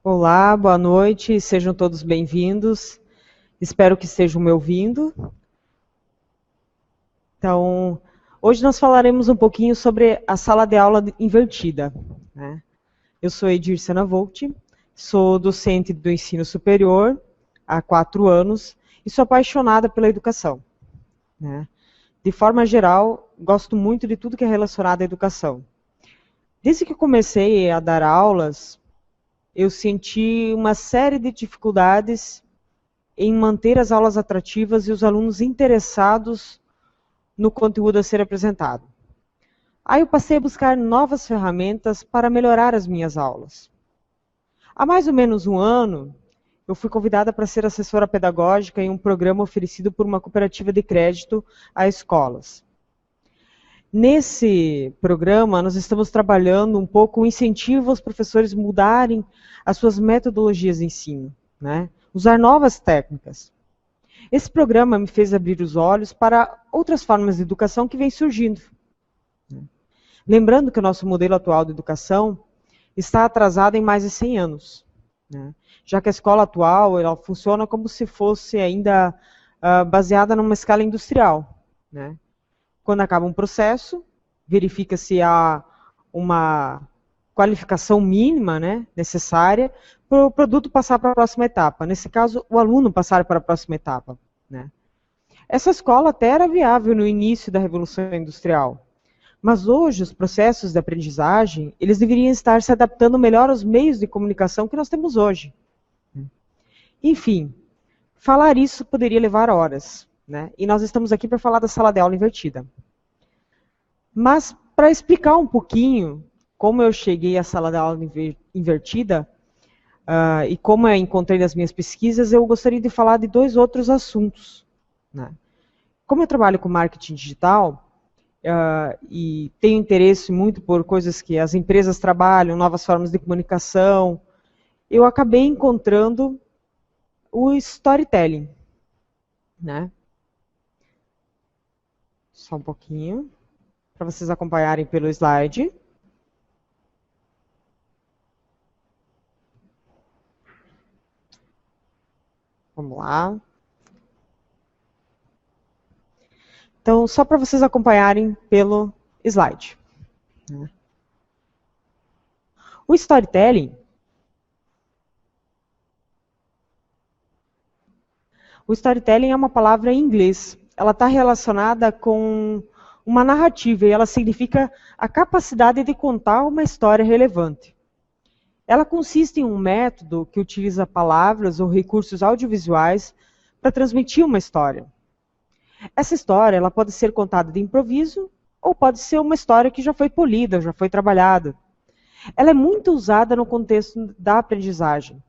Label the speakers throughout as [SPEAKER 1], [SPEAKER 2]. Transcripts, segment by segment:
[SPEAKER 1] Olá, boa noite, sejam todos bem-vindos. Espero que estejam me ouvindo. Então, hoje nós falaremos um pouquinho sobre a sala de aula invertida, né? Eu sou Edir Senavolt, sou docente do ensino superior há 4 anos e sou apaixonada pela educação, né? De forma geral, gosto muito de tudo que é relacionado à educação. Desde que comecei a dar aulas, eu senti uma série de dificuldades em manter as aulas atrativas e os alunos interessados no conteúdo a ser apresentado. Aí eu passei a buscar novas ferramentas para melhorar as minhas aulas. Há mais ou menos um ano, eu fui convidada para ser assessora pedagógica em um programa oferecido por uma cooperativa de crédito a escolas. Nesse programa, nós estamos trabalhando um pouco o incentivo aos professores mudarem as suas metodologias de ensino, né? Usar novas técnicas. Esse programa me fez abrir os olhos para outras formas de educação que vêm surgindo. Lembrando que o nosso modelo atual de educação está atrasado em mais de 100 anos, né? Já que a escola atual ela funciona como se fosse ainda baseada numa escala industrial, né? Quando acaba um processo, verifica se há uma qualificação mínima, né, necessária para o produto passar para a próxima etapa. Nesse caso, o aluno passar para a próxima etapa, né? Essa escola até era viável no início da Revolução Industrial, mas hoje os processos de aprendizagem, eles deveriam estar se adaptando melhor aos meios de comunicação que nós temos hoje. Enfim, falar isso poderia levar horas, né? E nós estamos aqui para falar da sala de aula invertida. Mas, para explicar um pouquinho como eu cheguei à sala de aula invertida e como eu encontrei nas minhas pesquisas, eu gostaria de falar de 2 outros assuntos, né? Como eu trabalho com marketing digital e tenho interesse muito por coisas que as empresas trabalham, novas formas de comunicação, eu acabei encontrando o storytelling, né? Só um pouquinho, para vocês acompanharem pelo slide. Vamos lá. Então, só para vocês acompanharem pelo slide. O storytelling é uma palavra em inglês. Ela está relacionada com uma narrativa e ela significa a capacidade de contar uma história relevante. Ela consiste em um método que utiliza palavras ou recursos audiovisuais para transmitir uma história. Essa história ela pode ser contada de improviso ou pode ser uma história que já foi polida, já foi trabalhada. Ela é muito usada no contexto da aprendizagem,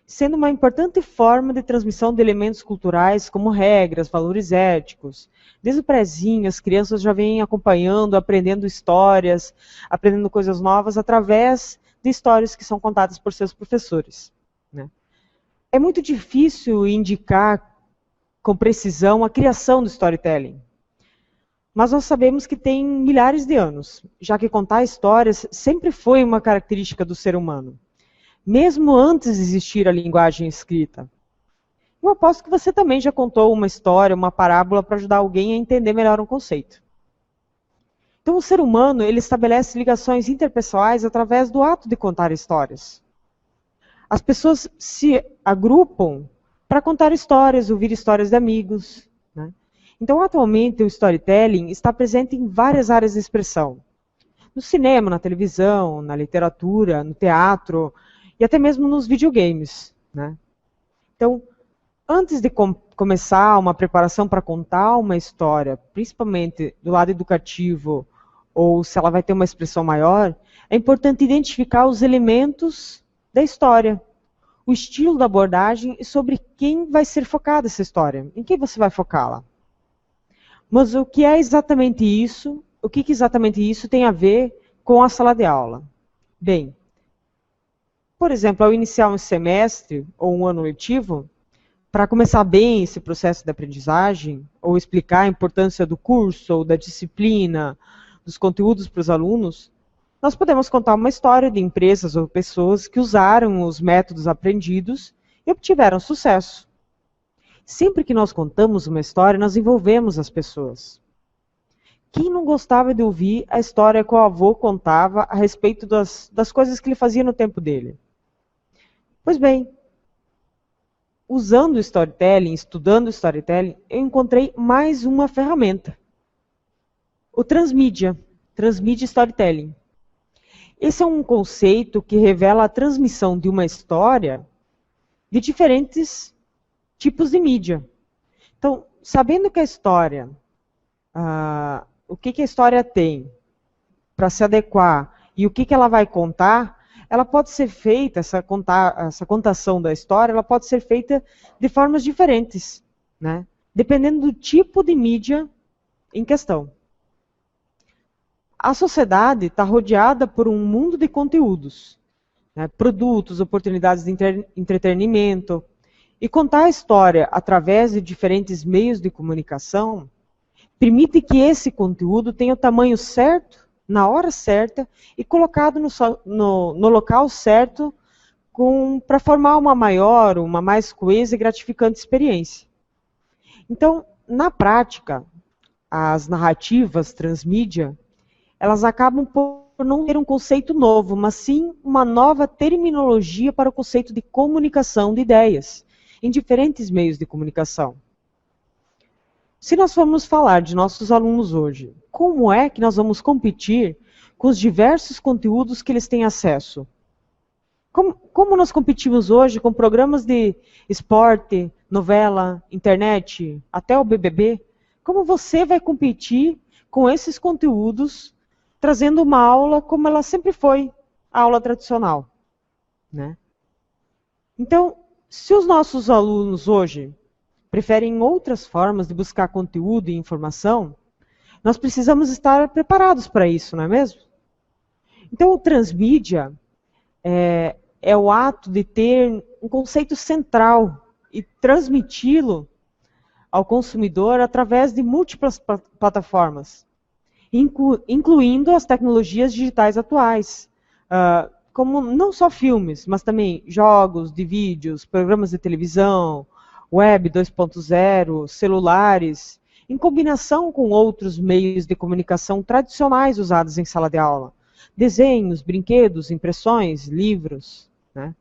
[SPEAKER 1] sendo uma importante forma de transmissão de elementos culturais como regras, valores éticos. Desde o prézinho, as crianças já vêm acompanhando, aprendendo histórias, aprendendo coisas novas através de histórias que são contadas por seus professores, né? É muito difícil indicar com precisão a criação do storytelling, mas nós sabemos que tem milhares de anos, já que contar histórias sempre foi uma característica do ser humano, mesmo antes de existir a linguagem escrita. Eu aposto que você também já contou uma história, uma parábola para ajudar alguém a entender melhor um conceito. Então, o ser humano ele estabelece ligações interpessoais através do ato de contar histórias. As pessoas se agrupam para contar histórias, ouvir histórias de amigos, né? Então, atualmente, o storytelling está presente em várias áreas de expressão. No cinema, na televisão, na literatura, no teatro e até mesmo nos videogames, né? Então, antes de começar uma preparação para contar uma história, principalmente do lado educativo, ou se ela vai ter uma expressão maior, é importante identificar os elementos da história, o estilo da abordagem e sobre quem vai ser focada essa história, em quem você vai focá-la. Mas o que é exatamente isso? O que exatamente isso tem a ver com a sala de aula? Bem, por exemplo, ao iniciar um semestre ou um ano letivo, para começar bem esse processo de aprendizagem, ou explicar a importância do curso ou da disciplina, dos conteúdos para os alunos, nós podemos contar uma história de empresas ou pessoas que usaram os métodos aprendidos e obtiveram sucesso. Sempre que nós contamos uma história, nós envolvemos as pessoas. Quem não gostava de ouvir a história que o avô contava a respeito das coisas que ele fazia no tempo dele? Pois bem, usando o storytelling, estudando o storytelling, eu encontrei mais uma ferramenta. O Transmídia Storytelling. Esse é um conceito que revela a transmissão de uma história de diferentes tipos de mídia. Então, sabendo que a história, o que a história tem para se adequar e o que ela vai contar, ela pode ser feita, essa contação da história, ela pode ser feita de formas diferentes, né? Dependendo do tipo de mídia em questão. A sociedade está rodeada por um mundo de conteúdos, né? Produtos, oportunidades de entretenimento. E contar a história através de diferentes meios de comunicação permite que esse conteúdo tenha o tamanho certo, na hora certa, e colocado no local certo para formar uma maior, uma mais coesa e gratificante experiência. Então, na prática, as narrativas transmídia, elas acabam por não ter um conceito novo, mas sim uma nova terminologia para o conceito de comunicação de ideias em diferentes meios de comunicação. Se nós formos falar de nossos alunos hoje, como é que nós vamos competir com os diversos conteúdos que eles têm acesso? Como nós competimos hoje com programas de esporte, novela, internet, até o BBB? Como você vai competir com esses conteúdos trazendo uma aula como ela sempre foi, a aula tradicional, né? Então, se os nossos alunos hoje preferem outras formas de buscar conteúdo e informação, nós precisamos estar preparados para isso, não é mesmo? Então, o transmídia é o ato de ter um conceito central e transmiti-lo ao consumidor através de múltiplas plataformas, incluindo as tecnologias digitais atuais, como não só filmes, mas também jogos de vídeos, programas de televisão, web 2.0, celulares, em combinação com outros meios de comunicação tradicionais usados em sala de aula, desenhos, brinquedos, impressões, livros, né?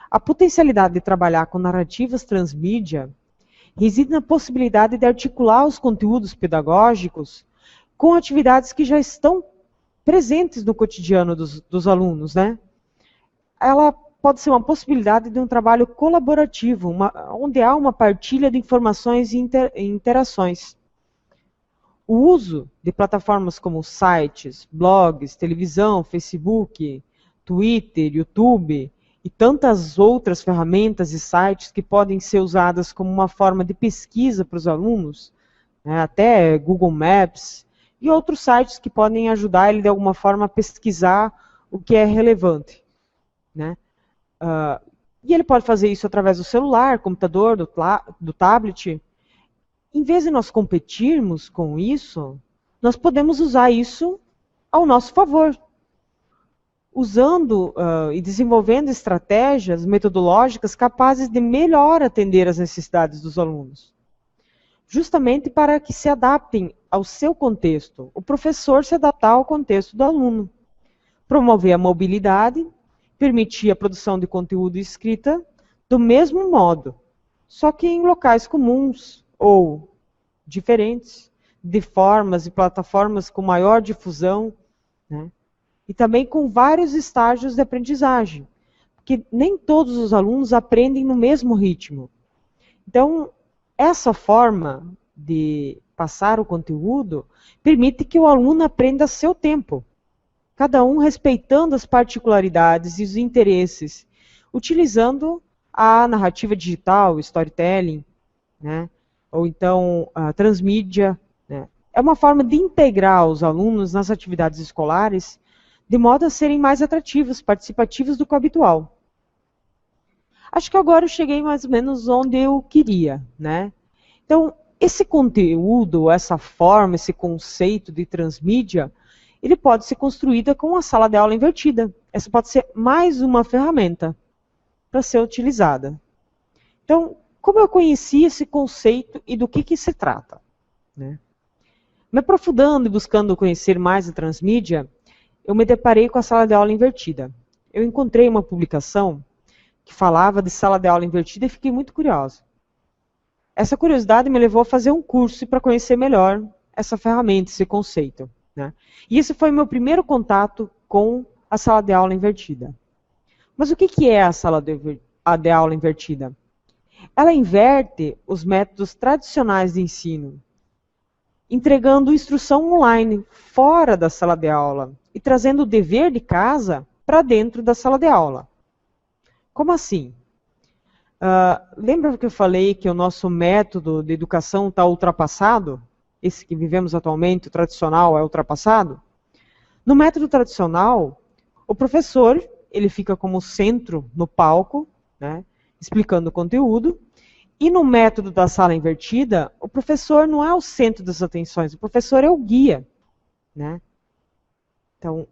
[SPEAKER 1] A potencialidade de trabalhar com narrativas transmídia reside na possibilidade de articular os conteúdos pedagógicos com atividades que já estão presentes no cotidiano dos alunos, né? Ela pode ser uma possibilidade de um trabalho colaborativo, onde há uma partilha de informações e interações. O uso de plataformas como sites, blogs, televisão, Facebook, Twitter, YouTube e tantas outras ferramentas e sites que podem ser usadas como uma forma de pesquisa para os alunos, né, até Google Maps, e outros sites que podem ajudar ele de alguma forma a pesquisar o que é relevante, né? E ele pode fazer isso através do celular, computador, do tablet. Em vez de nós competirmos com isso, nós podemos usar isso ao nosso favor, usando e desenvolvendo estratégias metodológicas capazes de melhor atender às necessidades dos alunos. Justamente para que se adaptem ao seu contexto, o professor se adaptar ao contexto do aluno, promover a mobilidade, permitir a produção de conteúdo e escrita do mesmo modo, só que em locais comuns ou diferentes, de formas e plataformas com maior difusão, né? E também com vários estágios de aprendizagem, porque nem todos os alunos aprendem no mesmo ritmo. Então, essa forma de passar o conteúdo permite que o aluno aprenda a seu tempo, cada um respeitando as particularidades e os interesses, utilizando a narrativa digital, o storytelling, né? Ou então a transmídia, né? É uma forma de integrar os alunos nas atividades escolares, de modo a serem mais atrativos, participativos do que o habitual. Acho que agora eu cheguei mais ou menos onde eu queria, né? Então, esse conteúdo, essa forma, esse conceito de transmídia, ele pode ser construído com a sala de aula invertida. Essa pode ser mais uma ferramenta para ser utilizada. Então, como eu conheci esse conceito e do que se trata? Né? Me aprofundando e buscando conhecer mais a transmídia, eu me deparei com a sala de aula invertida. Eu encontrei uma publicação que falava de sala de aula invertida e fiquei muito curiosa. Essa curiosidade me levou a fazer um curso para conhecer melhor essa ferramenta, esse conceito. Né? E esse foi meu primeiro contato com a sala de aula invertida. Mas o que é a sala de aula invertida? Ela inverte os métodos tradicionais de ensino, entregando instrução online fora da sala de aula e trazendo o dever de casa para dentro da sala de aula. Como assim? Lembra que eu falei que o nosso método de educação está ultrapassado? Esse que vivemos atualmente, o tradicional, é ultrapassado? No método tradicional, o professor ele fica como centro no palco, né, explicando o conteúdo, e no método da sala invertida, o professor não é o centro das atenções, o professor é o guia. Né? Então,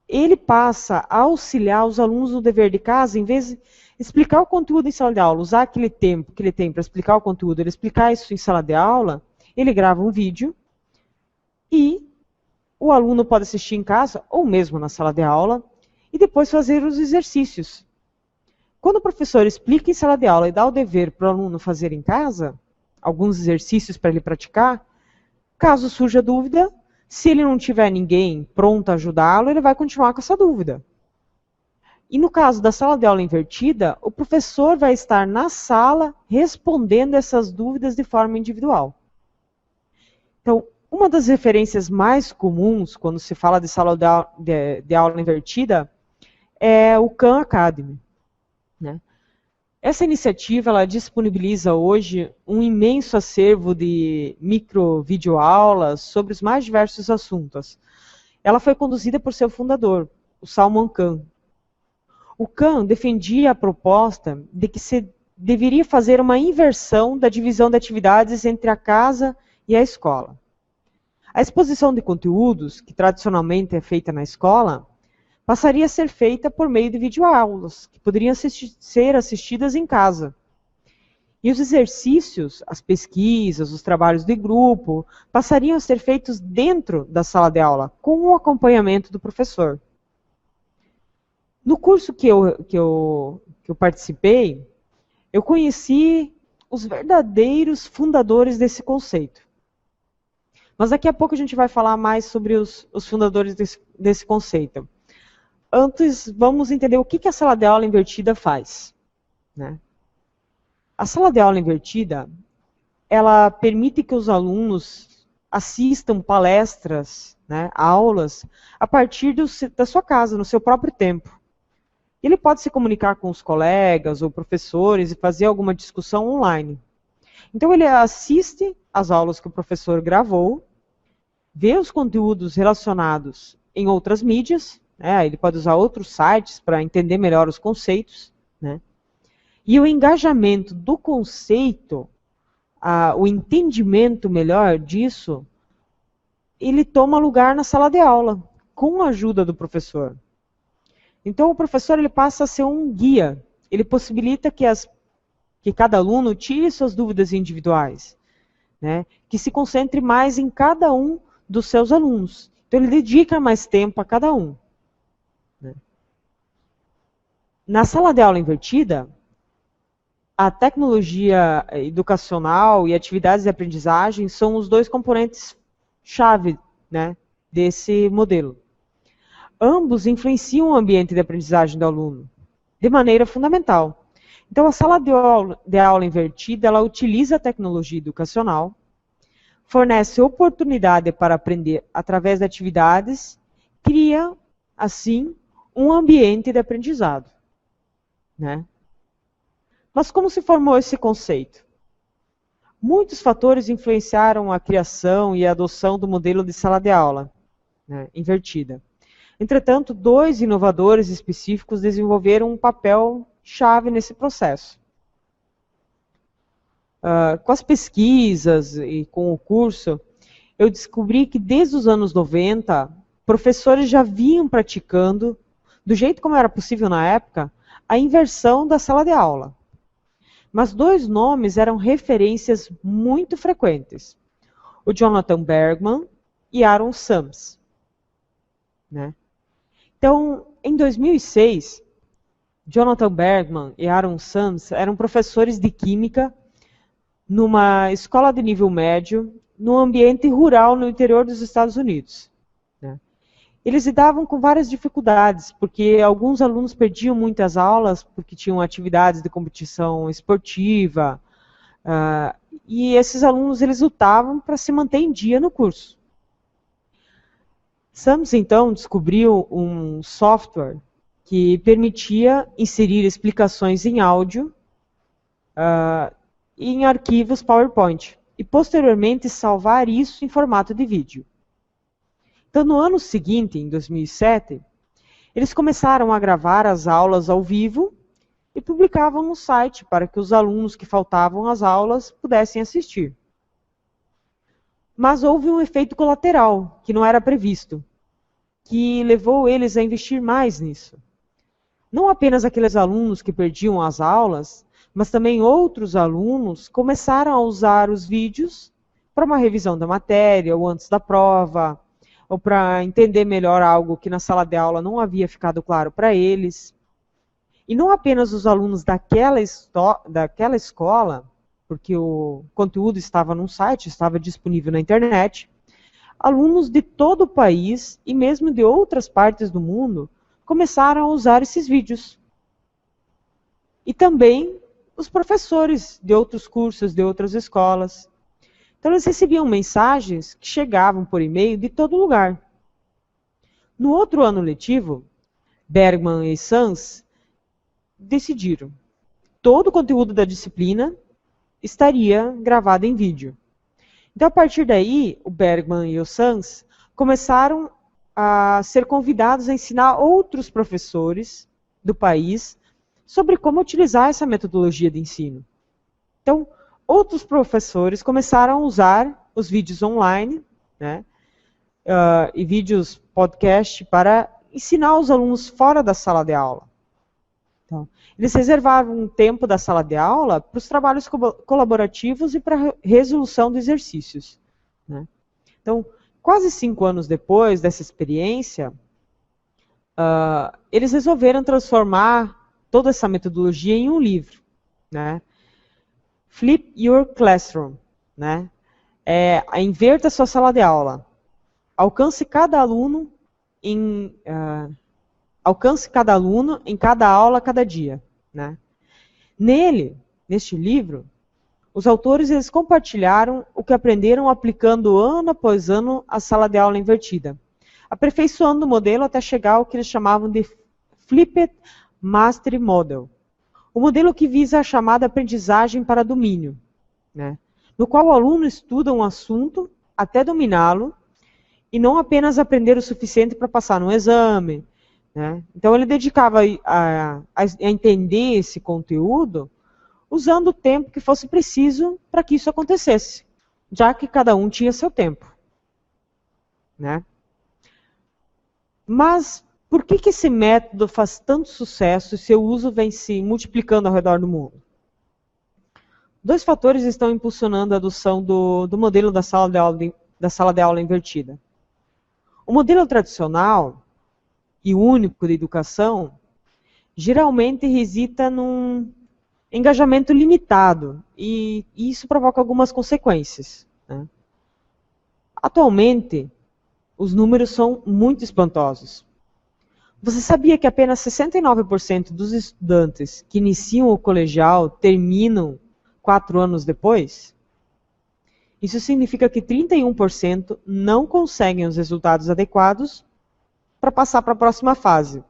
[SPEAKER 1] ele passa a auxiliar os alunos no dever de casa, em vez de explicar o conteúdo em sala de aula, usar aquele tempo que ele tem para explicar o conteúdo, ele explicar isso em sala de aula, ele grava um vídeo e o aluno pode assistir em casa, ou mesmo na sala de aula, e depois fazer os exercícios. Quando o professor explica em sala de aula e dá o dever para o aluno fazer em casa, alguns exercícios para ele praticar, caso surja dúvida, se ele não tiver ninguém pronto a ajudá-lo, ele vai continuar com essa dúvida. E no caso da sala de aula invertida, o professor vai estar na sala respondendo essas dúvidas de forma individual. Então, uma das referências mais comuns quando se fala de sala de aula invertida é o Khan Academy. Né? Essa iniciativa ela disponibiliza hoje um imenso acervo de micro-videoaulas sobre os mais diversos assuntos. Ela foi conduzida por seu fundador, o Salman Khan. O Khan defendia a proposta de que se deveria fazer uma inversão da divisão de atividades entre a casa e a escola. A exposição de conteúdos, que tradicionalmente é feita na escola, passaria a ser feita por meio de videoaulas, que poderiam ser assistidas em casa. E os exercícios, as pesquisas, os trabalhos de grupo, passariam a ser feitos dentro da sala de aula, com o acompanhamento do professor. No curso que eu participei, eu conheci os verdadeiros fundadores desse conceito. Mas daqui a pouco a gente vai falar mais sobre os fundadores desse conceito. Antes, vamos entender o que a sala de aula invertida faz. Né? A sala de aula invertida, ela permite que os alunos assistam palestras, né, aulas, a partir da sua casa, no seu próprio tempo. Ele pode se comunicar com os colegas ou professores e fazer alguma discussão online. Então ele assiste às aulas que o professor gravou, vê os conteúdos relacionados em outras mídias, ele pode usar outros sites para entender melhor os conceitos. Né? E o engajamento do conceito, o entendimento melhor disso, ele toma lugar na sala de aula, com a ajuda do professor. Então o professor ele passa a ser um guia, ele possibilita que cada aluno tire suas dúvidas individuais, né? Que se concentre mais em cada um dos seus alunos. Então ele dedica mais tempo a cada um. Né? Na sala de aula invertida, a tecnologia educacional e atividades de aprendizagem são os dois componentes-chave, né, desse modelo. Ambos influenciam o ambiente de aprendizagem do aluno, de maneira fundamental. Então, a sala de aula invertida, ela utiliza a tecnologia educacional, fornece oportunidade para aprender através de atividades, cria, assim, um ambiente de aprendizado. Né? Mas como se formou esse conceito? Muitos fatores influenciaram a criação e a adoção do modelo de sala de aula, né, invertida. Entretanto, 2 inovadores específicos desenvolveram um papel-chave nesse processo. Com as pesquisas e com o curso, eu descobri que desde os anos 90, professores já vinham praticando, do jeito como era possível na época, a inversão da sala de aula. Mas dois nomes eram referências muito frequentes: o Jonathan Bergman e Aaron Sams. Né? Então, em 2006, Jonathan Bergman e Aaron Sams eram professores de química numa escola de nível médio, num ambiente rural no interior dos Estados Unidos. Né? Eles lidavam com várias dificuldades, porque alguns alunos perdiam muitas aulas, porque tinham atividades de competição esportiva, e esses alunos eles lutavam para se manter em dia no curso. Sams, então, descobriu um software que permitia inserir explicações em áudio e em arquivos PowerPoint, e posteriormente salvar isso em formato de vídeo. Então, no ano seguinte, em 2007, eles começaram a gravar as aulas ao vivo e publicavam no site para que os alunos que faltavam às aulas pudessem assistir. Mas houve um efeito colateral, que não era previsto, que levou eles a investir mais nisso. Não apenas aqueles alunos que perdiam as aulas, mas também outros alunos começaram a usar os vídeos para uma revisão da matéria, ou antes da prova, ou para entender melhor algo que na sala de aula não havia ficado claro para eles. E não apenas os alunos daquela escola, porque o conteúdo estava num site, estava disponível na internet, alunos de todo o país e mesmo de outras partes do mundo começaram a usar esses vídeos. E também os professores de outros cursos, de outras escolas. Então eles recebiam mensagens que chegavam por e-mail de todo lugar. No outro ano letivo, Bergman e Sams decidiram que todo o conteúdo da disciplina estaria gravado em vídeo. Então, a partir daí, o Bergman e o Sams começaram a ser convidados a ensinar outros professores do país sobre como utilizar essa metodologia de ensino. Então, outros professores começaram a usar os vídeos online, né, e vídeos podcast para ensinar os alunos fora da sala de aula. Então, eles reservavam um tempo da sala de aula para os trabalhos colaborativos e para a resolução de exercícios. Né? Então, quase 5 anos depois dessa experiência, eles resolveram transformar toda essa metodologia em um livro. Né? Flip Your Classroom. Né? Inverta sua sala de aula. Alcance cada aluno em cada aula, cada dia. Né? Neste livro, os autores eles compartilharam o que aprenderam aplicando ano após ano a sala de aula invertida, aperfeiçoando o modelo até chegar ao que eles chamavam de Flipped Mastery Model, o modelo que visa a chamada aprendizagem para domínio, né? No qual o aluno estuda um assunto até dominá-lo e não apenas aprender o suficiente para passar no exame. Né? Então ele dedicava a entender esse conteúdo usando o tempo que fosse preciso para que isso acontecesse, já que cada um tinha seu tempo. Né? Mas por que esse método faz tanto sucesso e seu uso vem se multiplicando ao redor do mundo? 2 fatores estão impulsionando a adoção do modelo da sala de aula invertida. O modelo tradicional e único de educação, geralmente reside num engajamento limitado, e isso provoca algumas consequências. Né? Atualmente, os números são muito espantosos. Você sabia que apenas 69% dos estudantes que iniciam o colegial terminam 4 anos depois? Isso significa que 31% não conseguem os resultados adequados para passar para a próxima fase.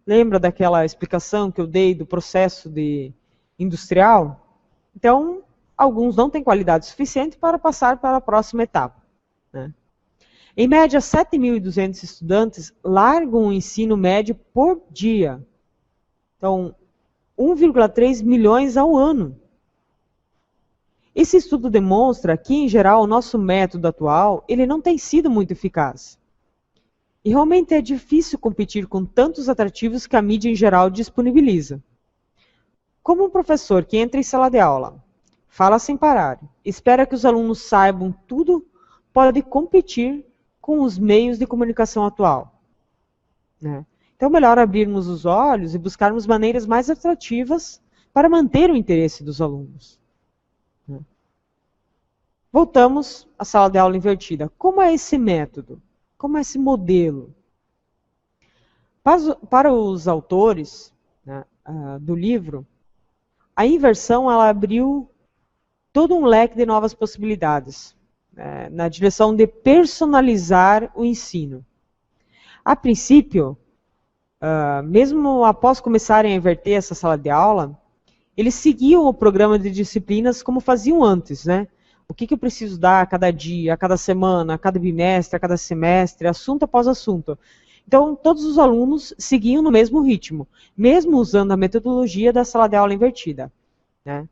[SPEAKER 1] Lembra daquela explicação que eu dei do processo industrial? Então, alguns não têm qualidade suficiente para passar para a próxima etapa. Né? Em média, 7.200 estudantes largam o ensino médio por dia. Então, 1,3 milhões ao ano. Esse estudo demonstra que, em geral, o nosso método atual ele não tem sido muito eficaz. E realmente é difícil competir com tantos atrativos que a mídia em geral disponibiliza. Como um professor que entra em sala de aula, fala sem parar, espera que os alunos saibam tudo, pode competir com os meios de comunicação atual, né? Então é melhor abrirmos os olhos e buscarmos maneiras mais atrativas para manter o interesse dos alunos, né? Voltamos à sala de aula invertida. Como é esse método? Como é esse modelo? Para os autores, né, do livro, a inversão ela abriu todo um leque de novas possibilidades, na direção de personalizar o ensino. A princípio, mesmo após começarem a inverter essa sala de aula, eles seguiam o programa de disciplinas como faziam antes, né? O que eu preciso dar a cada dia, a cada semana, a cada bimestre, a cada semestre, assunto após assunto. Então, todos os alunos seguiam no mesmo ritmo, mesmo usando a metodologia da sala de aula invertida, né?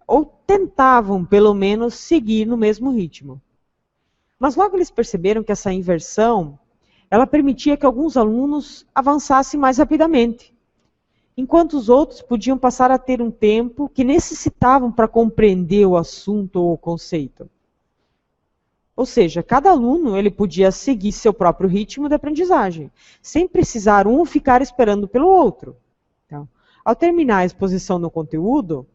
[SPEAKER 1] Ou tentavam, pelo menos, seguir no mesmo ritmo. Mas logo eles perceberam que essa inversão, ela permitia que alguns alunos avançassem mais rapidamente, enquanto os outros podiam passar a ter um tempo que necessitavam para compreender o assunto ou o conceito. Ou seja, cada aluno ele podia seguir seu próprio ritmo de aprendizagem, sem precisar um ficar esperando pelo outro. Então, ao terminar a exposição do conteúdo,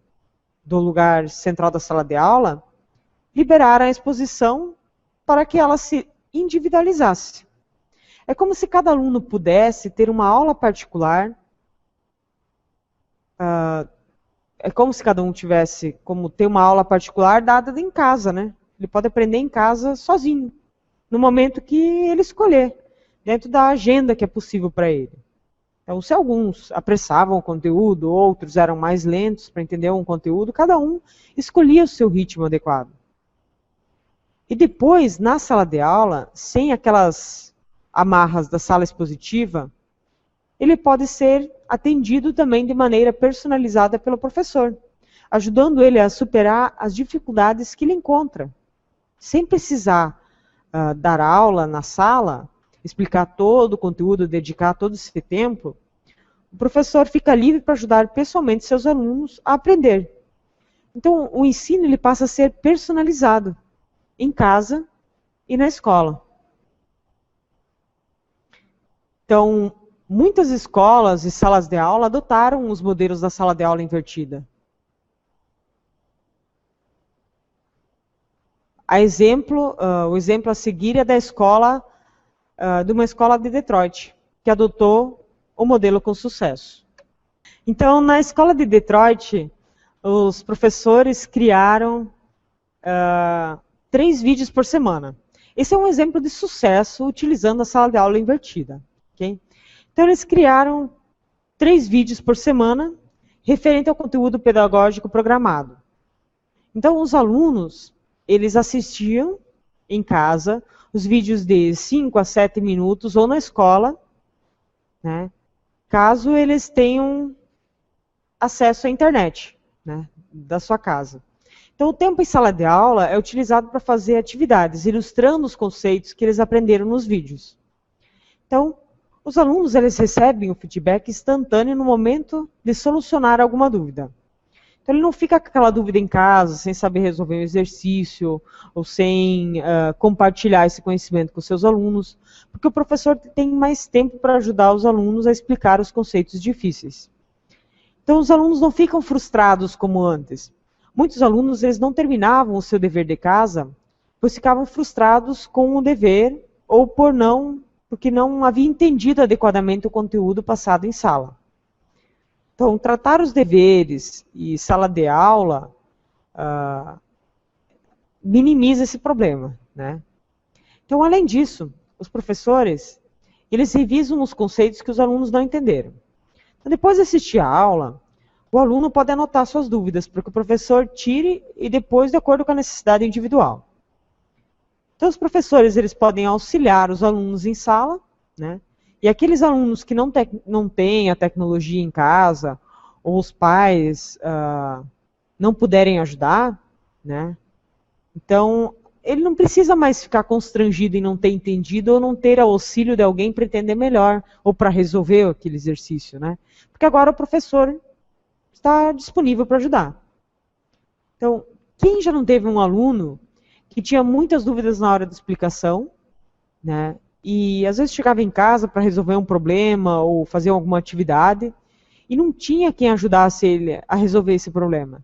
[SPEAKER 1] do lugar central da sala de aula, liberaram a exposição para que ela se individualizasse. É como se cada aluno pudesse ter uma aula particular, é como se cada um tivesse como ter uma aula particular dada em casa, né? Ele pode aprender em casa sozinho, no momento que ele escolher, dentro da agenda que é possível para ele. Então, se alguns apressavam o conteúdo, outros eram mais lentos para entender um conteúdo, cada um escolhia o seu ritmo adequado. E depois, na sala de aula, sem aquelas amarras da sala expositiva, ele pode ser atendido também de maneira personalizada pelo professor, ajudando ele a superar as dificuldades que ele encontra, sem precisar dar aula na sala, explicar todo o conteúdo, dedicar todo esse tempo. O professor fica livre para ajudar pessoalmente seus alunos a aprender. Então, o ensino ele passa a ser personalizado em casa e na escola. Então, muitas escolas e salas de aula adotaram os modelos da sala de aula invertida. O exemplo a seguir é da escola, de uma escola de Detroit, que adotou o modelo com sucesso. Então, na escola de Detroit, os professores criaram 3 vídeos por semana. Esse é um exemplo de sucesso utilizando a sala de aula invertida. Okay? Então, eles criaram 3 vídeos por semana referente ao conteúdo pedagógico programado. Então, os alunos, eles assistiam em casa os vídeos de 5 a 7 minutos ou na escola, né, caso eles tenham acesso à internet, né, da sua casa. Então, o tempo em sala de aula é utilizado para fazer atividades, ilustrando os conceitos que eles aprenderam nos vídeos. Então, os alunos eles recebem o feedback instantâneo no momento de solucionar alguma dúvida. Então, ele não fica com aquela dúvida em casa, sem saber resolver um exercício, ou sem compartilhar esse conhecimento com seus alunos, porque o professor tem mais tempo para ajudar os alunos a explicar os conceitos difíceis. Então, os alunos não ficam frustrados como antes. Muitos alunos eles não terminavam o seu dever de casa, pois ficavam frustrados com o dever, ou porque não havia entendido adequadamente o conteúdo passado em sala. Então, tratar os deveres e sala de aula minimiza esse problema, né? Então, além disso, os professores, eles revisam os conceitos que os alunos não entenderam. Então, depois de assistir a aula, o aluno pode anotar suas dúvidas, para que o professor tire e depois de acordo com a necessidade individual. Então, os professores eles podem auxiliar os alunos em sala, né? E aqueles alunos que não têm a tecnologia em casa, ou os pais não puderem ajudar, né? Então, ele não precisa mais ficar constrangido em não ter entendido ou não ter auxílio de alguém para entender melhor ou para resolver aquele exercício, né? Porque agora o professor está disponível para ajudar. Então, quem já não teve um aluno que tinha muitas dúvidas na hora da explicação, né? E às vezes chegava em casa para resolver um problema ou fazer alguma atividade e não tinha quem ajudasse ele a resolver esse problema.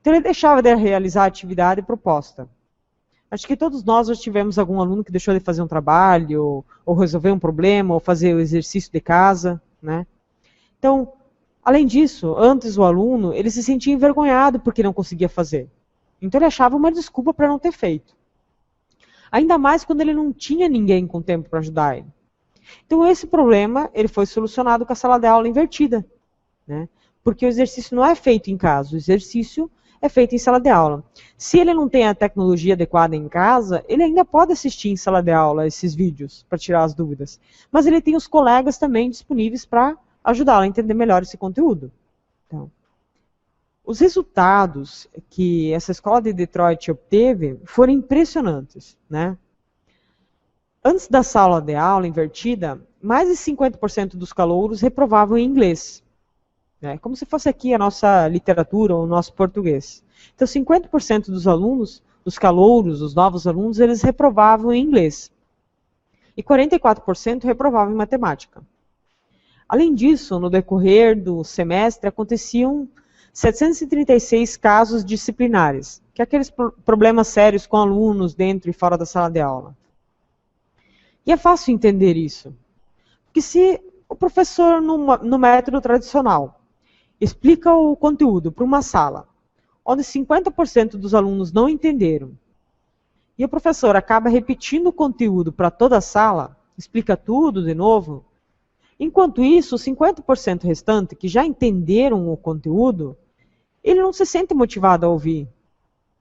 [SPEAKER 1] Então ele deixava de realizar a atividade proposta. Acho que todos nós já tivemos algum aluno que deixou de fazer um trabalho, ou resolver um problema, ou fazer o exercício de casa, né? Então, além disso, antes o aluno, ele se sentia envergonhado porque não conseguia fazer. Então ele achava uma desculpa para não ter feito. Ainda mais quando ele não tinha ninguém com tempo para ajudar ele. Então esse problema, ele foi solucionado com a sala de aula invertida, né? Porque o exercício não é feito em casa, o exercício é feito em sala de aula. Se ele não tem a tecnologia adequada em casa, ele ainda pode assistir em sala de aula esses vídeos para tirar as dúvidas. Mas ele tem os colegas também disponíveis para ajudá-lo a entender melhor esse conteúdo. Então, os resultados que essa escola de Detroit obteve foram impressionantes, né? Antes da sala de aula invertida, mais de 50% dos calouros reprovavam em inglês. Como se fosse aqui a nossa literatura ou o nosso português. Então, 50% dos alunos, dos calouros, os novos alunos, eles reprovavam em inglês. E 44% reprovavam em matemática. Além disso, no decorrer do semestre, aconteciam 736 casos disciplinares, que é aqueles problemas sérios com alunos dentro e fora da sala de aula. E é fácil entender isso. Porque se o professor, no método tradicional, explica o conteúdo para uma sala, onde 50% dos alunos não entenderam, e o professor acaba repetindo o conteúdo para toda a sala, explica tudo de novo, enquanto isso, os 50% restante, que já entenderam o conteúdo, ele não se sente motivado a ouvir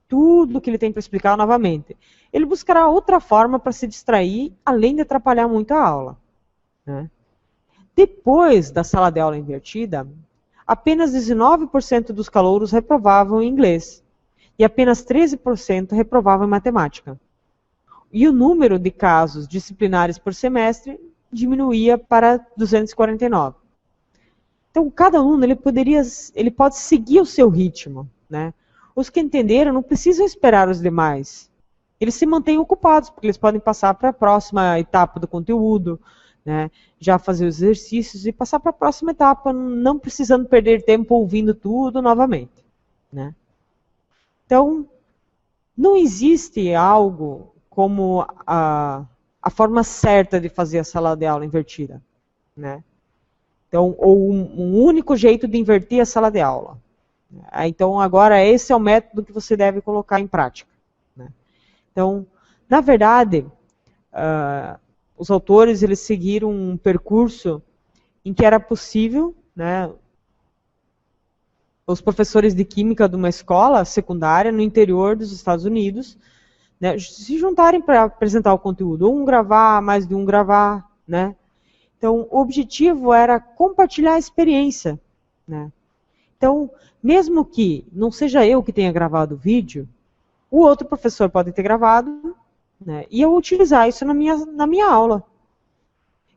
[SPEAKER 1] tudo que ele tem para explicar novamente. Ele buscará outra forma para se distrair, além de atrapalhar muito a aula, né? Depois da sala de aula invertida, apenas 19% dos calouros reprovavam em inglês e apenas 13% reprovavam em matemática. E o número de casos disciplinares por semestre diminuía para 249. Então, cada aluno ele pode seguir o seu ritmo, né? Os que entenderam não precisam esperar os demais. Eles se mantêm ocupados, porque eles podem passar para a próxima etapa do conteúdo, né? Já fazer os exercícios e passar para a próxima etapa, não precisando perder tempo ouvindo tudo novamente, né? Então, não existe algo como a forma certa de fazer a sala de aula invertida, né? Então, ou um único jeito de inverter a sala de aula. Então, agora, esse é o método que você deve colocar em prática, né? Então, na verdade, os autores eles seguiram um percurso em que era possível, né, os professores de química de uma escola secundária no interior dos Estados Unidos, né, se juntarem para apresentar o conteúdo, ou um gravar, mais de um gravar, né? Então, o objetivo era compartilhar a experiência, né? Então, mesmo que não seja eu que tenha gravado o vídeo, o outro professor pode ter gravado, né, e eu utilizar isso na minha aula.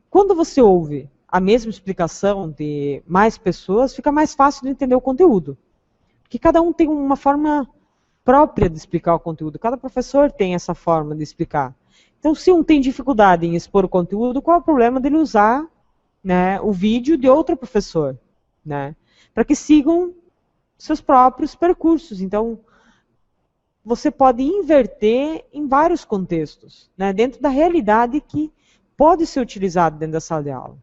[SPEAKER 1] Quando você ouve a mesma explicação de mais pessoas, fica mais fácil de entender o conteúdo. Porque cada um tem uma forma própria de explicar o conteúdo. Cada professor tem essa forma de explicar. Então, se um tem dificuldade em expor o conteúdo, qual é o problema dele usar, né, o vídeo de outro professor, né, para que sigam seus próprios percursos. Então, você pode inverter em vários contextos, né, dentro da realidade que pode ser utilizado dentro da sala de aula.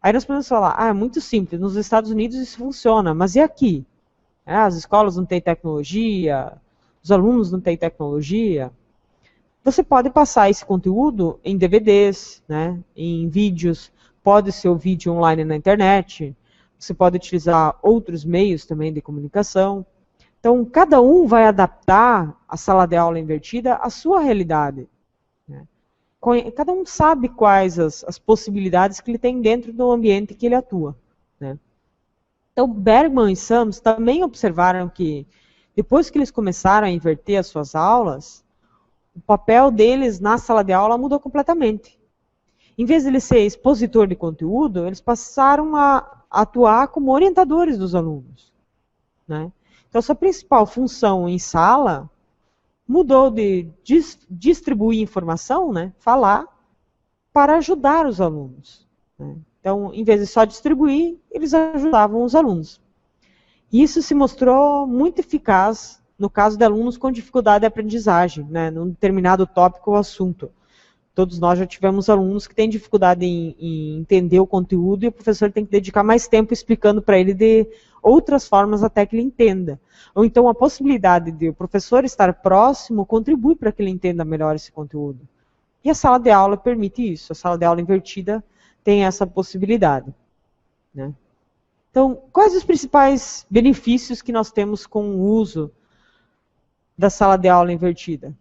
[SPEAKER 1] Aí nós podemos falar, é muito simples, nos Estados Unidos isso funciona, mas e aqui? As escolas não têm tecnologia, os alunos não têm tecnologia. Você pode passar esse conteúdo em DVDs, né, em vídeos, pode ser o vídeo online na internet, você pode utilizar outros meios também de comunicação. Então, cada um vai adaptar a sala de aula invertida à sua realidade, né? Cada um sabe quais as possibilidades que ele tem dentro do ambiente que ele atua, né? Então, Bergman e Sams também observaram que, depois que eles começaram a inverter as suas aulas, O papel deles na sala de aula mudou completamente. Em vez de eles ser expositor de conteúdo, eles passaram a atuar como orientadores dos alunos, né? Então, sua principal função em sala mudou de distribuir informação, né, falar, para ajudar os alunos, né? Então, em vez de só distribuir, eles ajudavam os alunos. E isso se mostrou muito eficaz no caso de alunos com dificuldade de aprendizagem, né, num determinado tópico ou assunto. Todos nós já tivemos alunos que têm dificuldade em entender o conteúdo e o professor tem que dedicar mais tempo explicando para ele de outras formas até que ele entenda. Ou então a possibilidade de o professor estar próximo contribui para que ele entenda melhor esse conteúdo. E a sala de aula permite isso. A sala de aula invertida tem essa possibilidade, né? Então, quais os principais benefícios que nós temos com o uso da sala de aula invertida,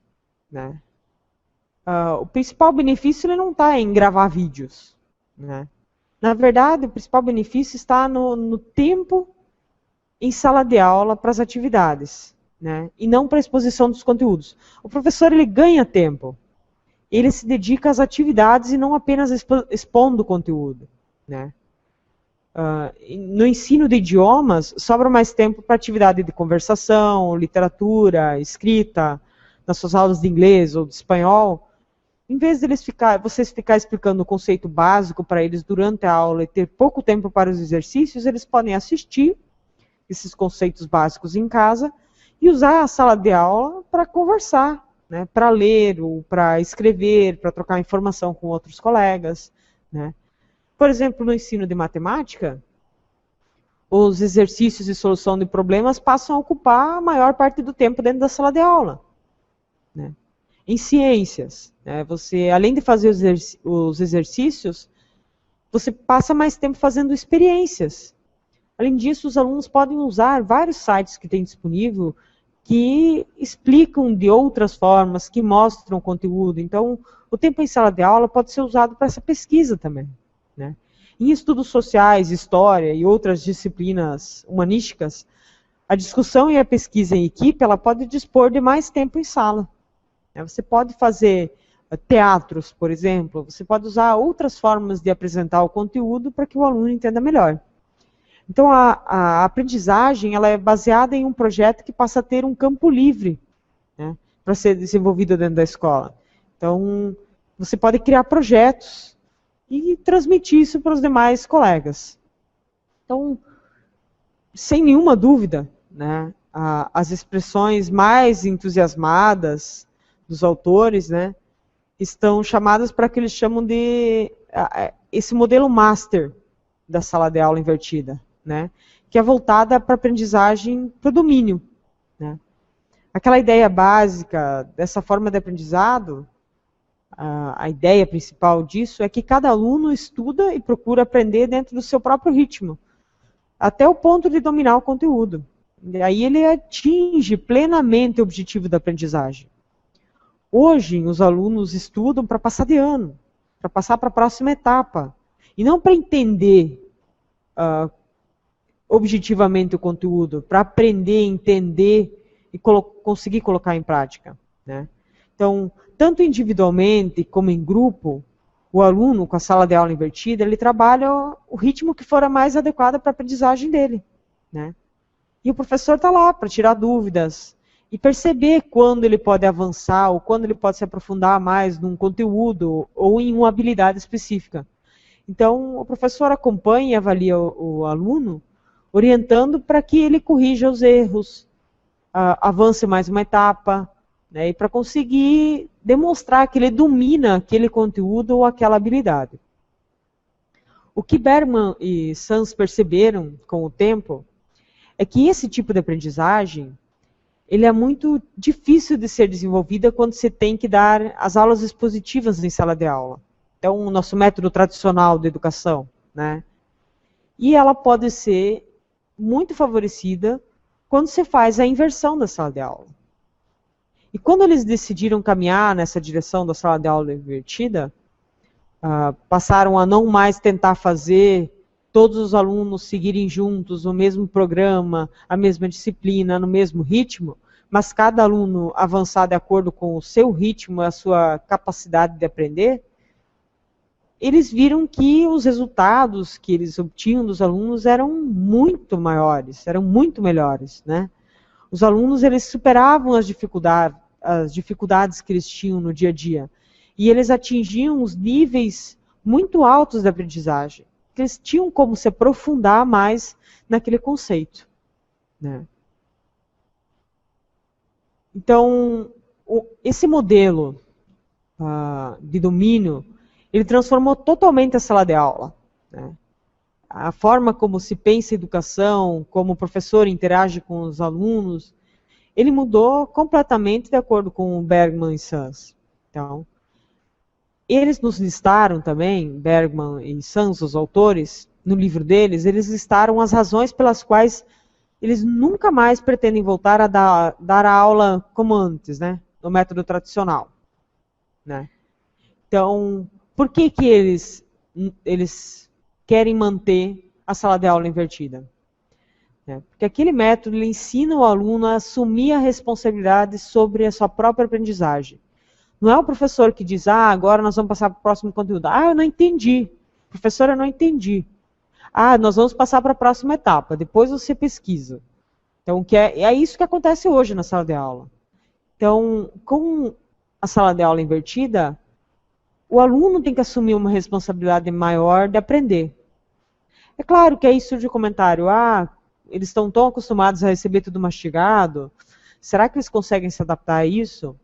[SPEAKER 1] né? O principal benefício ele não está em gravar vídeos, né? Na verdade, o principal benefício está no tempo em sala de aula para as atividades, né? E não para a exposição dos conteúdos. O professor ele ganha tempo, ele se dedica às atividades e não apenas expondo o conteúdo, né? No ensino de idiomas, sobra mais tempo para atividade de conversação, literatura, escrita, nas suas aulas de inglês ou de espanhol. Em vez de vocês ficar explicando o conceito básico para eles durante a aula e ter pouco tempo para os exercícios, eles podem assistir esses conceitos básicos em casa e usar a sala de aula para conversar, né, para ler, ou para escrever, para trocar informação com outros colegas, né. Por exemplo, no ensino de matemática, os exercícios de solução de problemas passam a ocupar a maior parte do tempo dentro da sala de aula, né. Em ciências, né, você, além de fazer os exercícios, você passa mais tempo fazendo experiências. Além disso, os alunos podem usar vários sites que tem disponível que explicam de outras formas, que mostram o conteúdo. Então, o tempo em sala de aula pode ser usado para essa pesquisa também, né? Em estudos sociais, história e outras disciplinas humanísticas, a discussão e a pesquisa em equipe ela pode dispor de mais tempo em sala. Você pode fazer teatros, por exemplo, você pode usar outras formas de apresentar o conteúdo para que o aluno entenda melhor. Então, a aprendizagem ela é baseada em um projeto que passa a ter um campo livre, né, para ser desenvolvido dentro da escola. Então, você pode criar projetos e transmitir isso para os demais colegas. Então, sem nenhuma dúvida, né, as expressões mais entusiasmadas dos autores, né, estão chamadas para que eles chamam de esse modelo master da sala de aula invertida, né, que é voltada para a aprendizagem, para o domínio, né. Aquela ideia básica dessa forma de aprendizado, a ideia principal disso é que cada aluno estuda e procura aprender dentro do seu próprio ritmo, até o ponto de dominar o conteúdo. E aí ele atinge plenamente o objetivo da aprendizagem. Hoje, os alunos estudam para passar de ano, para passar para a próxima etapa, e não para entender objetivamente o conteúdo, para aprender, entender e conseguir colocar em prática, né? Então, tanto individualmente como em grupo, o aluno com a sala de aula invertida, ele trabalha o ritmo que for mais adequado para a aprendizagem dele, né? E o professor está lá para tirar dúvidas e perceber quando ele pode avançar ou quando ele pode se aprofundar mais num conteúdo ou em uma habilidade específica. Então, o professor acompanha e avalia o aluno, orientando para que ele corrija os erros, avance mais uma etapa, né, e para conseguir demonstrar que ele domina aquele conteúdo ou aquela habilidade. O que Berman e Sans perceberam com o tempo é que esse tipo de aprendizagem ele é muito difícil de ser desenvolvida quando você tem que dar as aulas expositivas em sala de aula. Então, o nosso método tradicional de educação, né? E ela pode ser muito favorecida quando você faz a inversão da sala de aula. E quando eles decidiram caminhar nessa direção da sala de aula invertida, passaram a não mais tentar fazer todos os alunos seguirem juntos o mesmo programa, a mesma disciplina, no mesmo ritmo, mas cada aluno avançar de acordo com o seu ritmo, a sua capacidade de aprender, eles viram que os resultados que eles obtinham dos alunos eram muito maiores, eram muito melhores, né? Os alunos, eles superavam as dificuldades que eles tinham no dia a dia. E eles atingiam os níveis muito altos da aprendizagem. Eles tinham como se aprofundar mais naquele conceito, né? Então, esse modelo de domínio, ele transformou totalmente a sala de aula, né? A forma como se pensa a educação, como o professor interage com os alunos, ele mudou completamente de acordo com o Bergman e Sons. Então, eles nos listaram também, Bergman e Sons, os autores, no livro deles, eles listaram as razões pelas quais eles nunca mais pretendem voltar a dar a aula como antes, né? No método tradicional, né? Então, por que eles querem manter a sala de aula invertida? Porque aquele método ele ensina o aluno a assumir a responsabilidade sobre a sua própria aprendizagem. Não é o professor que diz, agora nós vamos passar para o próximo conteúdo. Eu não entendi. Professor, eu não entendi. Nós vamos passar para a próxima etapa. Depois você pesquisa. Então, é isso que acontece hoje na sala de aula. Então, com a sala de aula invertida, o aluno tem que assumir uma responsabilidade maior de aprender. É claro que aí surge o comentário, eles estão tão acostumados a receber tudo mastigado, será que eles conseguem se adaptar a isso?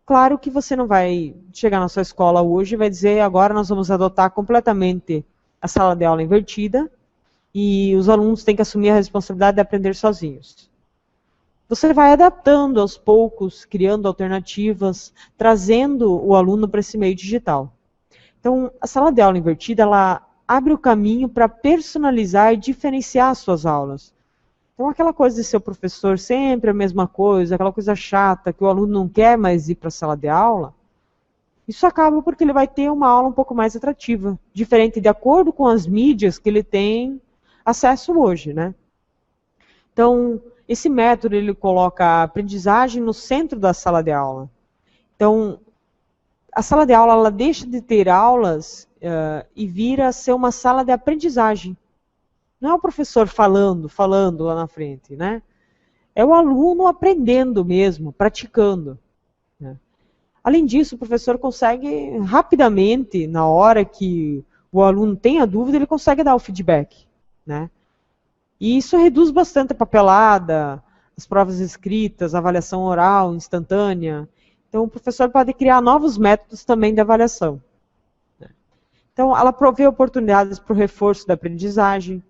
[SPEAKER 1] Claro que você não vai chegar na sua escola hoje e vai dizer, agora nós vamos adotar completamente a sala de aula invertida e os alunos têm que assumir a responsabilidade de aprender sozinhos. Você vai adaptando aos poucos, criando alternativas, trazendo o aluno para esse meio digital. Então, a sala de aula invertida, ela abre o caminho para personalizar e diferenciar as suas aulas. Então, aquela coisa de ser o professor sempre a mesma coisa, aquela coisa chata, que o aluno não quer mais ir para a sala de aula, isso acaba porque ele vai ter uma aula um pouco mais atrativa, diferente de acordo com as mídias que ele tem acesso hoje, né? Então, esse método, ele coloca a aprendizagem no centro da sala de aula. Então, a sala de aula, ela deixa de ter aulas e vira a ser uma sala de aprendizagem. Não é o professor falando lá na frente, né? É o aluno aprendendo mesmo, praticando, né? Além disso, o professor consegue rapidamente, na hora que o aluno tem a dúvida, ele consegue dar o feedback, né? E isso reduz bastante a papelada, as provas escritas, a avaliação oral, instantânea. Então, o professor pode criar novos métodos também de avaliação. Então, ela provê oportunidades para o reforço da aprendizagem.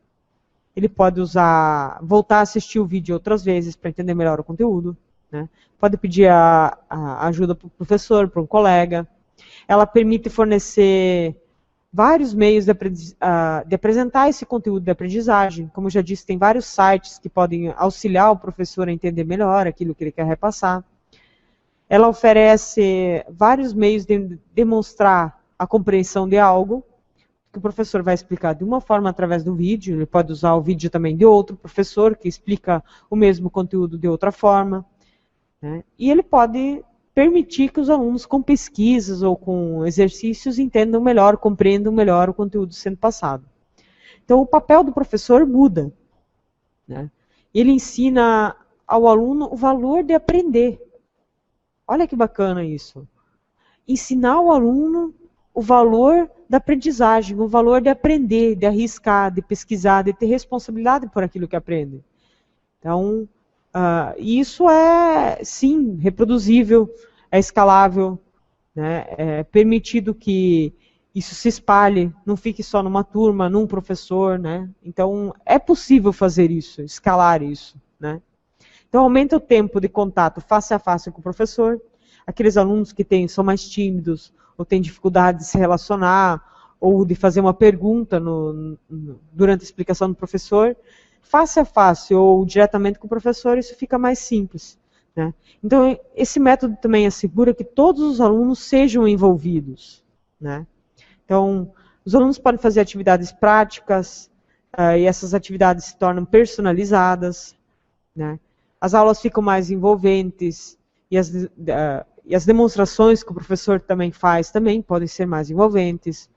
[SPEAKER 1] Ele pode voltar a assistir o vídeo outras vezes para entender melhor o conteúdo, né? Pode pedir a ajuda para o professor, para um colega. Ela permite fornecer vários meios de apresentar esse conteúdo de aprendizagem. Como eu já disse, tem vários sites que podem auxiliar o professor a entender melhor aquilo que ele quer repassar. Ela oferece vários meios de demonstrar a compreensão de algo, que o professor vai explicar de uma forma através do vídeo, ele pode usar o vídeo também de outro professor, que explica o mesmo conteúdo de outra forma, né? E ele pode permitir que os alunos com pesquisas ou com exercícios entendam melhor, compreendam melhor o conteúdo sendo passado. Então, o papel do professor muda, né? Ele ensina ao aluno o valor de aprender. Olha que bacana isso. Ensinar ao aluno o valor da aprendizagem, o valor de aprender, de arriscar, de pesquisar, de ter responsabilidade por aquilo que aprende. Então, isso é, sim, reproduzível, é escalável, né? É permitido que isso se espalhe, não fique só numa turma, num professor, né? Então, é possível fazer isso, escalar isso, né? Então, aumenta o tempo de contato face a face com o professor. Aqueles alunos que são mais tímidos, ou têm dificuldade de se relacionar, ou de fazer uma pergunta durante a explicação do professor, face a face ou diretamente com o professor, isso fica mais simples, né? Então, esse método também assegura que todos os alunos sejam envolvidos, né? Então, os alunos podem fazer atividades práticas, e essas atividades se tornam personalizadas, né? as aulas ficam mais envolventes e as demonstrações que o professor também faz também podem ser mais envolventes,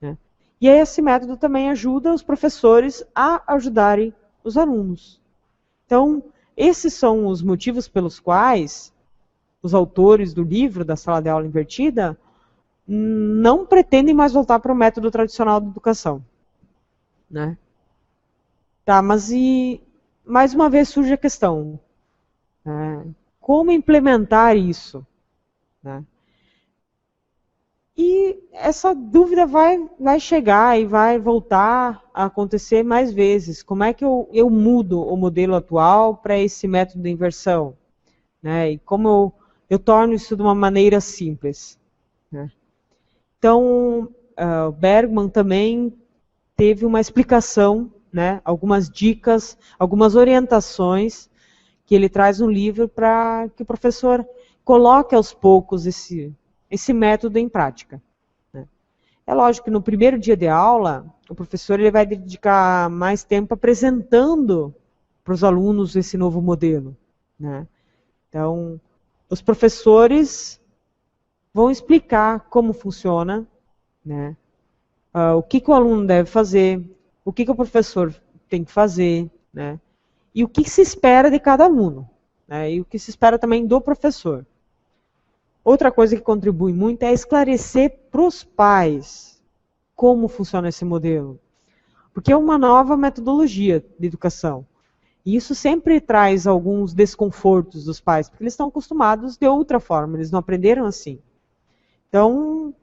[SPEAKER 1] né? E aí esse método também ajuda os professores a ajudarem os alunos. Então, esses são os motivos pelos quais os autores do livro da Sala de Aula Invertida não pretendem mais voltar para o método tradicional de educação, né? Tá, mas mais uma vez surge a questão, né? Como implementar isso, né? E essa dúvida vai chegar e vai voltar a acontecer mais vezes. Como é que eu mudo o modelo atual para esse método de inversão, né? E como eu torno isso de uma maneira simples, né? Então, o Bergman também teve uma explicação, né? Algumas dicas, algumas orientações que ele traz no livro para que o professor coloque aos poucos esse método em prática, né? É lógico que no primeiro dia de aula, o professor ele vai dedicar mais tempo apresentando para os alunos esse novo modelo, né? Então, os professores vão explicar como funciona, né? O que o aluno deve fazer, o que o professor tem que fazer, né? E o que se espera de cada aluno, né? E o que se espera também do professor. Outra coisa que contribui muito é esclarecer para os pais como funciona esse modelo. Porque é uma nova metodologia de educação. E isso sempre traz alguns desconfortos dos pais, porque eles estão acostumados de outra forma, eles não aprenderam assim. Então,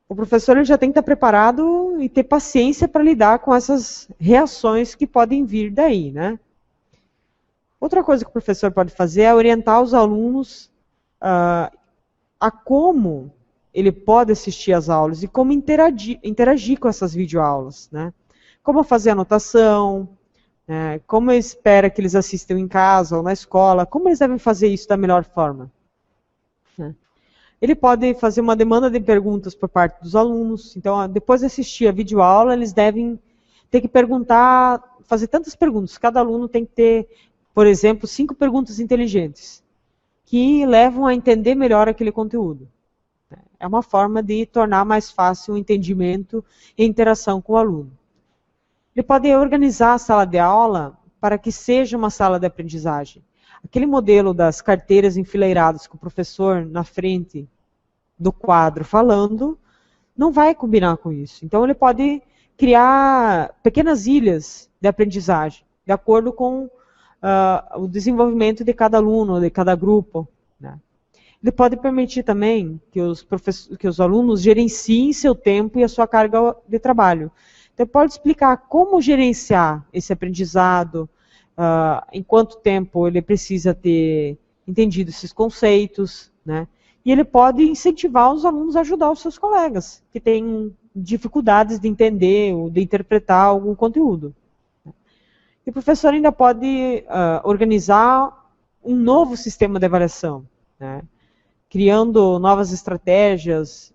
[SPEAKER 1] o professor ele já tem que estar preparado e ter paciência para lidar com essas reações que podem vir daí, né? Outra coisa que o professor pode fazer é orientar os alunos a como ele pode assistir às aulas e como interagir com essas videoaulas, né? Como fazer anotação, como ele espera que eles assistam em casa ou na escola, como eles devem fazer isso da melhor forma, né? Ele pode fazer uma demanda de perguntas por parte dos alunos. Então, depois de assistir a videoaula, eles devem ter que perguntar, fazer tantas perguntas. Cada aluno tem que ter, por exemplo, 5 perguntas inteligentes, que levam a entender melhor aquele conteúdo. É uma forma de tornar mais fácil o entendimento e a interação com o aluno. Ele pode organizar a sala de aula para que seja uma sala de aprendizagem. Aquele modelo das carteiras enfileiradas com o professor na frente do quadro falando, não vai combinar com isso. Então ele pode criar pequenas ilhas de aprendizagem, de acordo com o desenvolvimento de cada aluno, de cada grupo, né? Ele pode permitir também que os alunos gerenciem seu tempo e a sua carga de trabalho. Então, pode explicar como gerenciar esse aprendizado, em quanto tempo ele precisa ter entendido esses conceitos, né? E ele pode incentivar os alunos a ajudar os seus colegas, que têm dificuldades de entender ou de interpretar algum conteúdo. E o professor ainda pode organizar um novo sistema de avaliação, né? Criando novas estratégias,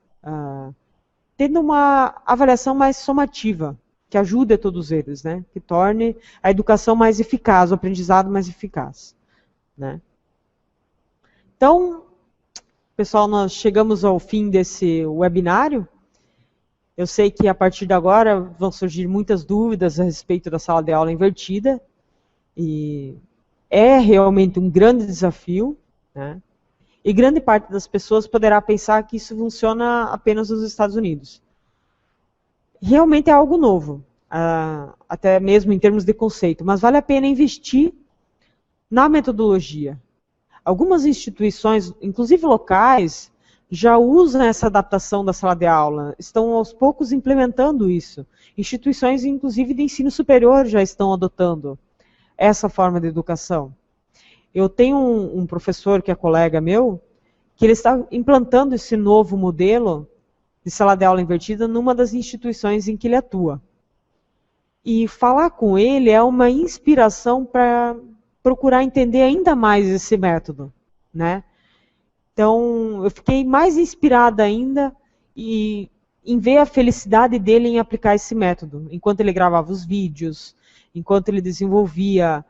[SPEAKER 1] tendo uma avaliação mais somativa, que ajude a todos eles, né? Que torne a educação mais eficaz, o aprendizado mais eficaz, né? Então, pessoal, nós chegamos ao fim desse webinário. Eu sei que a partir de agora vão surgir muitas dúvidas a respeito da sala de aula invertida, e é realmente um grande desafio, né? E grande parte das pessoas poderá pensar que isso funciona apenas nos Estados Unidos. Realmente é algo novo, até mesmo em termos de conceito, mas vale a pena investir na metodologia. Algumas instituições, inclusive locais, já usam essa adaptação da sala de aula, estão aos poucos implementando isso. Instituições, inclusive de ensino superior, já estão adotando essa forma de educação. Eu tenho um professor que é colega meu, que ele está implantando esse novo modelo de sala de aula invertida numa das instituições em que ele atua. E falar com ele é uma inspiração para procurar entender ainda mais esse método, né? Então, eu fiquei mais inspirada ainda em ver a felicidade dele em aplicar esse método, enquanto ele gravava os vídeos, enquanto ele desenvolvia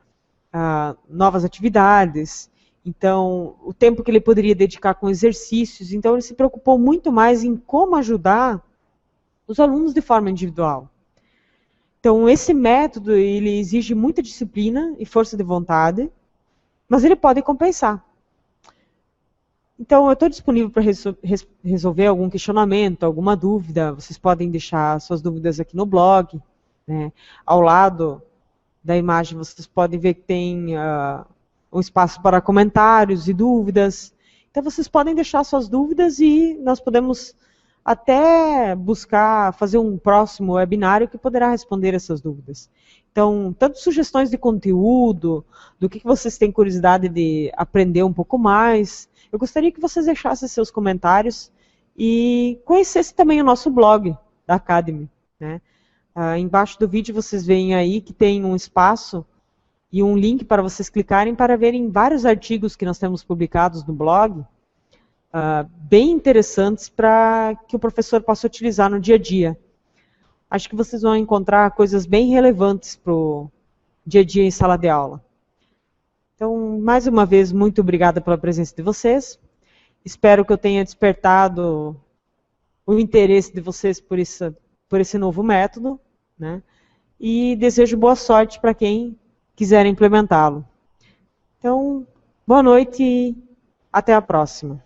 [SPEAKER 1] novas atividades, então o tempo que ele poderia dedicar com exercícios. Então ele se preocupou muito mais em como ajudar os alunos de forma individual. Então esse método ele exige muita disciplina e força de vontade, mas ele pode compensar. Então eu estou disponível para resolver algum questionamento, alguma dúvida. Vocês podem deixar suas dúvidas aqui no blog, né? Ao lado da imagem vocês podem ver que tem um espaço para comentários e dúvidas. Então vocês podem deixar suas dúvidas e nós podemos até buscar fazer um próximo webinário que poderá responder essas dúvidas. Então, tanto sugestões de conteúdo, do que vocês têm curiosidade de aprender um pouco mais, eu gostaria que vocês deixassem seus comentários e conhecessem também o nosso blog da Academy, né? Embaixo do vídeo vocês veem aí que tem um espaço e um link para vocês clicarem para verem vários artigos que nós temos publicados no blog, bem interessantes para que o professor possa utilizar no dia a dia. Acho que vocês vão encontrar coisas bem relevantes para o dia a dia em sala de aula. Então, mais uma vez, muito obrigada pela presença de vocês. Espero que eu tenha despertado o interesse de vocês por esse novo método, né? E desejo boa sorte para quem quiser implementá-lo. Então, boa noite e até a próxima.